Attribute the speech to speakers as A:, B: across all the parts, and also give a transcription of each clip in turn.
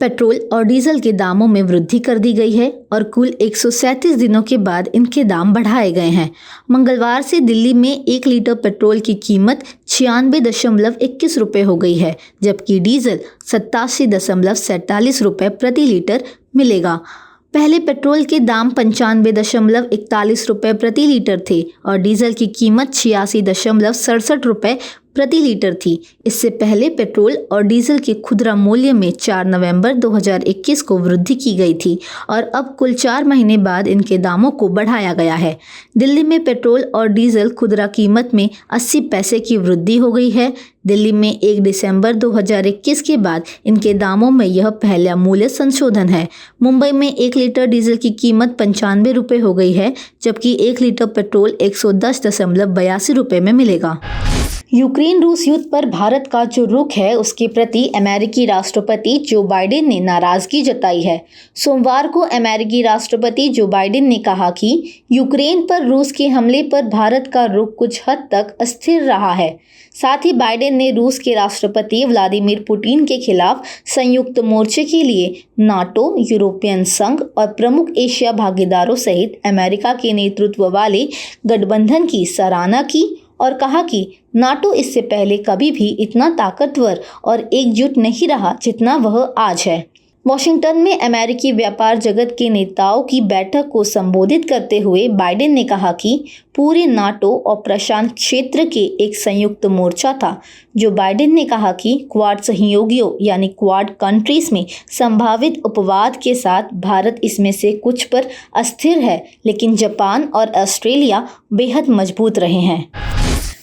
A: Petrol और diesel के दामों में वृद्धि कर दी गई है और कुल 137 दिनों के बाद इनके दाम बढ़ाए गए हैं। मंगलवार से दिल्ली में 1 लीटर पेट्रोल की कीमत 96.21 रुपये हो गई है, जबकि डीजल 87.47 रुपये प्रति लीटर मिलेगा। पहले पेट्रोल के दाम 95.41 रुपये प्रति लीटर थे और डीजल की कीमत 86.67 रुपये प्रति लीटर थी। इससे पहले पेट्रोल और डीजल के खुदरा मूल्य में 4 नवंबर 2021 को वृद्धि की गई थी और अब कुल 4 महीने बाद इनके दामों को बढ़ाया गया है। दिल्ली में पेट्रोल और डीजल खुदरा कीमत में 80 पैसे की वृद्धि हो गई है। दिल्ली में 1 दिसंबर 2021 के बाद इनके दामों में यह पहला मूल्य संशोधन है। मुंबई में 1 लीटर डीजल की कीमत 95 रुपये हो गई है, जबकि 1 लीटर पेट्रोल 110.82 रुपये में मिलेगा। यूक्रेन रूस युद्ध पर भारत का जो रुख है उसके प्रति अमेरिकी राष्ट्रपति जो बाइडेन ने नाराजगी जताई है। सोमवार को अमेरिकी राष्ट्रपति जो बाइडेन ने कहा कि यूक्रेन पर रूस के हमले पर भारत का रुख कुछ हद तक अस्थिर रहा है। साथ ही बाइडेन ने रूस के राष्ट्रपति व्लादिमीर पुतिन के खिलाफ संयुक्त मोर्चे के लिए नाटो, यूरोपियन संघ और प्रमुख एशिया भागीदारों सहित अमेरिका के नेतृत्व वाले गठबंधन की सराहना की और कहा कि नाटो इससे पहले कभी भी इतना ताकतवर और एकजुट नहीं रहा जितना वह आज है। वॉशिंगटन में अमेरिकी व्यापार जगत के नेताओं की बैठक को संबोधित करते हुए बाइडेन ने कहा कि पूरे नाटो और प्रशांत क्षेत्र के एक संयुक्त मोर्चा था। जो बाइडेन ने कहा कि क्वाड सहयोगियों यानी क्वाड कंट्रीज में संभावित अपवाद के साथ भारत इसमें से कुछ पर अस्थिर है, लेकिन जापान और ऑस्ट्रेलिया बेहद मजबूत रहे हैं।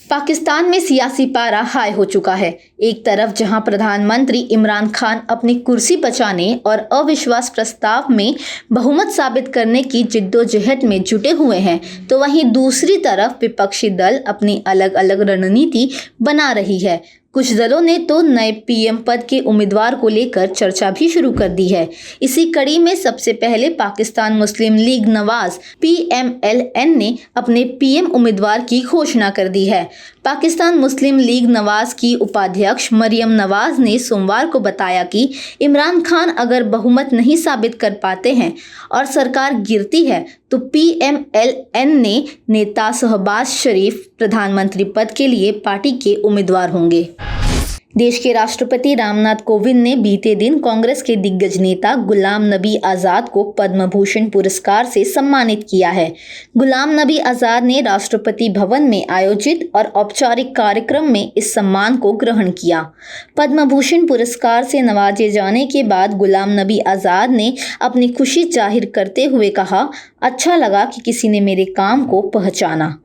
A: पाकिस्तान में सियासी पारा हाई हो चुका है। एक तरफ जहां प्रधानमंत्री इमरान खान अपनी कुर्सी बचाने और अविश्वास प्रस्ताव में बहुमत साबित करने की जिद्दोजहद में जुटे हुए हैं, तो वहीं दूसरी तरफ विपक्षी दल अपनी अलग अलग रणनीति बना रही है। कुछ दलों ने तो नए पीएम पद के उम्मीदवार को लेकर चर्चा भी शुरू कर दी है। इसी कड़ी में सबसे पहले पाकिस्तान मुस्लिम लीग नवाज PMLN ने अपने पीएम उम्मीदवार की घोषणा कर दी है। पाकिस्तान मुस्लिम लीग नवाज की उपाध्यक्ष मरियम नवाज ने सोमवार को बताया कि इमरान खान अगर बहुमत नहीं साबित कर पाते हैं और सरकार गिरती है तो PMLN ने नेता शहबाज शरीफ प्रधानमंत्री पद के लिए पार्टी के उम्मीदवार होंगे। देश के राष्ट्रपति रामनाथ कोविंद ने बीते दिन कांग्रेस के दिग्गज नेता गुलाम नबी आज़ाद को पद्म भूषण पुरस्कार से सम्मानित किया है। गुलाम नबी आज़ाद ने राष्ट्रपति भवन में आयोजित और औपचारिक कार्यक्रम में इस सम्मान को ग्रहण किया। पद्म भूषण पुरस्कार से नवाजे जाने के बाद गुलाम नबी आज़ाद ने अपनी खुशी जाहिर करते हुए कहा, अच्छा लगा कि किसी ने मेरे काम को पहचाना।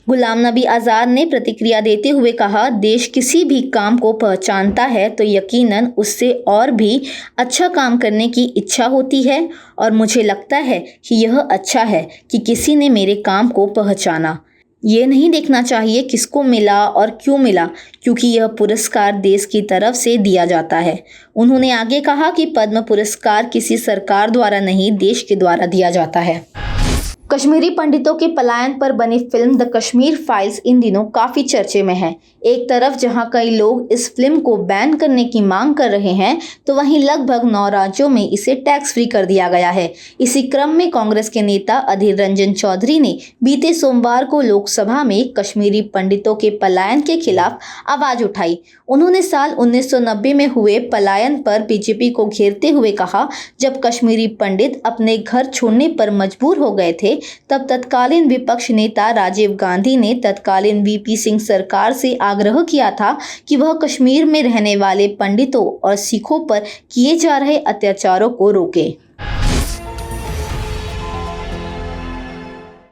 A: गुलाम नबी आज़ाद ने प्रतिक्रिया देते हुए कहा, देश किसी भी काम को पहचानता है तो यकीनन उससे और भी अच्छा काम करने की इच्छा होती है और मुझे लगता है कि यह अच्छा है कि किसी ने मेरे काम को पहचाना। ये नहीं देखना चाहिए किसको मिला और क्यों मिला, क्योंकि यह पुरस्कार देश की तरफ से दिया जाता है। उन्होंने आगे कहा कि पद्म पुरस्कार किसी सरकार द्वारा नहीं, देश के द्वारा दिया जाता है। कश्मीरी पंडितों के पलायन पर बनी film the Kashmir files in दिनों काफ़ी चर्चे में है। एक तरफ जहां कई लोग इस फिल्म को बैन करने की मांग कर रहे हैं, तो वहीं लगभग 9 राज्यों में इसे टैक्स फ्री कर दिया गया है। इसी क्रम में कांग्रेस के नेता अधीर रंजन चौधरी ने बीते सोमवार को लोकसभा में कश्मीरी पंडितों के पलायन के खिलाफ आवाज़ उठाई। उन्होंने साल 1990 में हुए पलायन पर बीजेपी को घेरते हुए कहा, जब कश्मीरी पंडित अपने घर छोड़ने पर मजबूर हो गए थे, तब तत्कालीन विपक्ष नेता राजीव गांधी ने तत्कालीन VP सिंह सरकार से आग्रह किया था कि वह कश्मीर में रहने वाले पंडितों और सिखों पर किए जा रहे अत्याचारों को रोके।